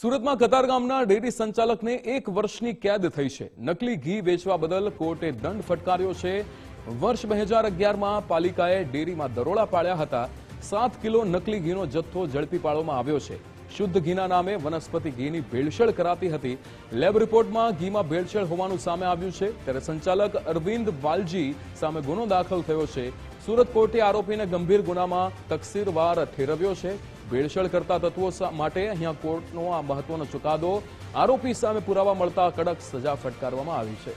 સુરતમાં કતારગામના ડેરી સંચાલકને 1 વર્ષની કેદ થઈ છે। નકલી ઘી વેચવા બદલ કોર્ટે દંડ ફટકાર્યો છે। વર્ષ 2011માં પાલિકાએ ડેરીમાં દરોડા પાડ્યા હતા। 7 કિલો નકલી ઘીનો જથ્થો ઝડપી પાડવામાં આવ્યો છે। શુદ્ધ ઘીના નામે વનસ્પતિ ઘીની ભેળસેળ કરાતી હતી। લેબ રિપોર્ટમાં ઘીમાં ભેળસેળ હોવાનું સામે આવ્યું છે। ત્યારે સંચાલક અરવિંદ વાલજી સામે ગુનો દાખલ થયો છે। સુરત કોર્ટે આરોપીને ગંભીર ગુનામાં તકસીરવાર ઠેરવ્યો છે। ભેળસેળ કરતા તત્વો માટે અહીંયા કોર્ટનો આ મહત્વનો ચુકાદો। આરોપી સામે પુરાવા મળતા કડક સજા ફટકારવામાં આવી છે।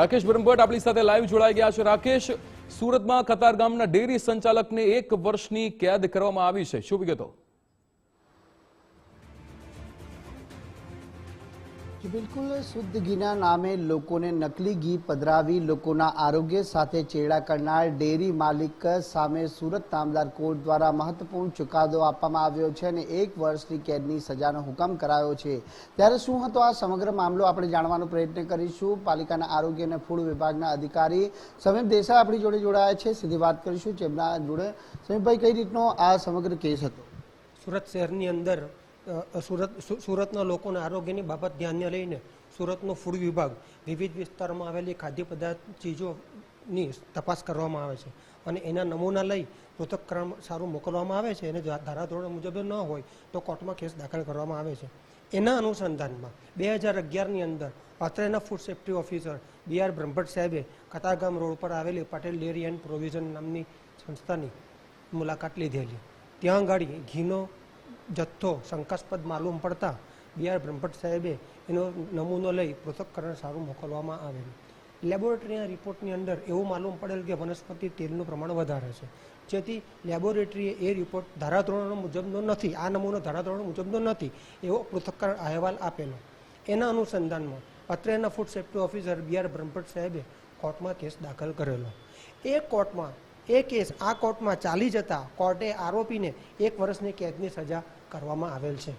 રાકેશ બ્રહ્મભટ્ટ આપણી સાથે લાઈવ જોડાઈ ગયા છે। રાકેશ, સુરતમાં કતારગામના ડેરી સંચાલકને 1 વર્ષની કેદ કરવામાં આવી છે, શું વિગતો? બિલકુલ, શુદ્ધ ઘીના નામે લોકોને નકલી ઘી પધરાવી લોકોના આરોગ્ય સાથે ચેડા કરનાર ડેરી માલિક સામે સુરત નામદાર કોર્ટ દ્વારા મહત્વપૂર્ણ ચુકાદો આપવામાં આવ્યો છે અને 1 વર્ષની કેદની સજાનો હુકમ કરાયો છે। ત્યારે શું હતો આ સમગ્ર મામલો, આપણે જાણવાનો પ્રયત્ન કરીશું। પાલિકાના આરોગ્ય અને ફૂડ વિભાગના અધિકારી સમીપ દેસાઈ આપણી જોડે જોડાયા છે, સીધી વાત કરીશું તેમના જોડે। સમીપભાઈ, કઈ રીતનો આ સમગ્ર કેસ હતો? સુરત શહેરની અંદર સુરતના લોકોના આરોગ્યની બાબત ધ્યાને લઈને સુરતનો ફૂડ વિભાગ વિવિધ વિસ્તારોમાં આવેલી ખાદ્ય પદાર્થ ચીજોની તપાસ કરવામાં આવે છે અને એના નમૂના લઈ પૃથક્કરણ સારું મોકલવામાં આવે છે અને ધારાધોરણ મુજબ ન હોય તો કોર્ટમાં કેસ દાખલ કરવામાં આવે છે। એના અનુસંધાનમાં 2011ની અંદર અત્રેના food safety officer BR Brahmbhatt સાહેબે કતારગામ રોડ પર આવેલી પટેલ ડેરી એન્ડ પ્રોવિઝન નામની સંસ્થાની મુલાકાત લીધેલી। ત્યાં ગાડી ઘીનો જથ્થો શંકાસ્પદ માલુમ પડતા BR બ્રહ્મભટ્ટ સાહેબે એનો નમૂનો લઈ પૃથક્કરણ સારું મોકલવામાં આવેલું। લેબોરેટરીના રિપોર્ટની અંદર એવું માલુમ પડેલ કે વનસ્પતિ તેલનું પ્રમાણ વધારે છે, જેથી લેબોરેટરીએ એ રિપોર્ટ ધારાધોરણો મુજબનો નથી, આ નમૂનો ધારાધોરણો મુજબનો નથી એવો પૃથક્કરણ અહેવાલ આપેલો। એના અનુસંધાનમાં અત્રેના food safety officer BR Brahmbhatt સાહેબે કોર્ટમાં કેસ દાખલ કરેલો। એ કેસ આ કોર્ટમાં ચાલી જતા કોર્ટે આરોપીને 1 વર્ષની કેદની સજા કરવામાં આવેલ છે।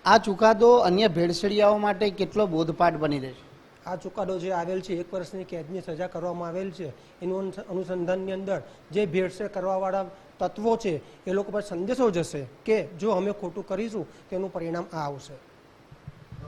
આ ચુકાદો અન્ય ભેળસેળિયાઓ માટે કેટલો બોધપાઠ બની રહેશે? આ ચુકાદો જે આવેલ છે 1 વર્ષની કેદની સજા કરવામાં આવેલ છે, એનું અનુસંધાનની અંદર જે ભેળસેળ કરવાવાળા તત્વો છે એ લોકો પર સંદેશો જશે કે જો અમે ખોટું કરીશું તેનું પરિણામ આ આવશે।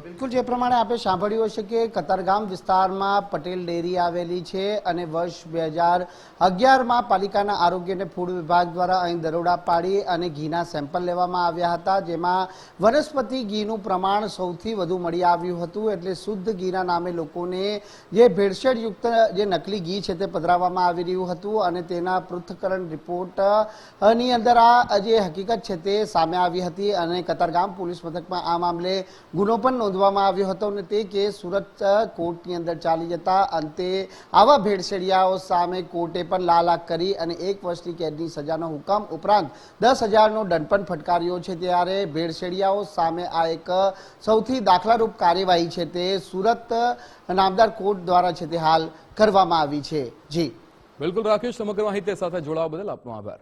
બિલકુલ, જે પ્રમાણે આપણે સાંભળ્યું હશે કે કતારગામ વિસ્તારમાં પટેલ ડેરી આવેલી છે અને વર્ષ 2011માં પાલિકાના આરોગ્ય અને ફૂડ વિભાગ દ્વારા અહીં દરોડા પાડી અને ઘીના સેમ્પલ લેવામાં આવ્યા હતા, જેમાં વનસ્પતિ ઘીનું પ્રમાણ સૌથી વધુ મળી આવ્યું હતું। એટલે શુદ્ધ ઘીના નામે લોકોને જે ભેળસેળયુક્ત જે નકલી ઘી છે તે પધરાવવામાં આવી રહ્યું હતું અને તેના પૃથ્થકરણ રિપોર્ટની અંદર આ જે હકીકત છે તે સામે આવી હતી અને કતારગામ પોલીસ મથકમાં આ મામલે ગુનો પણ નોંધવામાં આવ્યો હતો અને તે કેસ સુરત કોર્ટની અંદર ચાલી જતા અંતે આવા ભેળસેળિયાઓ સામે કોર્ટે પણ લાલાક કરી અને 1 વર્ષની કેદની સજાનો હુકમ ઉપરાંત 10,000નો દંડ પણ ફટકાર્યો છે। ત્યારે ભેળસેળિયાઓ સામે આ એક સૌથી દાખલારૂપ કાર્યવાહી છે તે સુરત નામદાર કોર્ટ દ્વારા છે તે હાલ કરવામાં આવી છે। જી બિલકુલ રાકેશ, સમગ્ર માહિતી સાથે જોડાવા બદલ આપનો આભાર।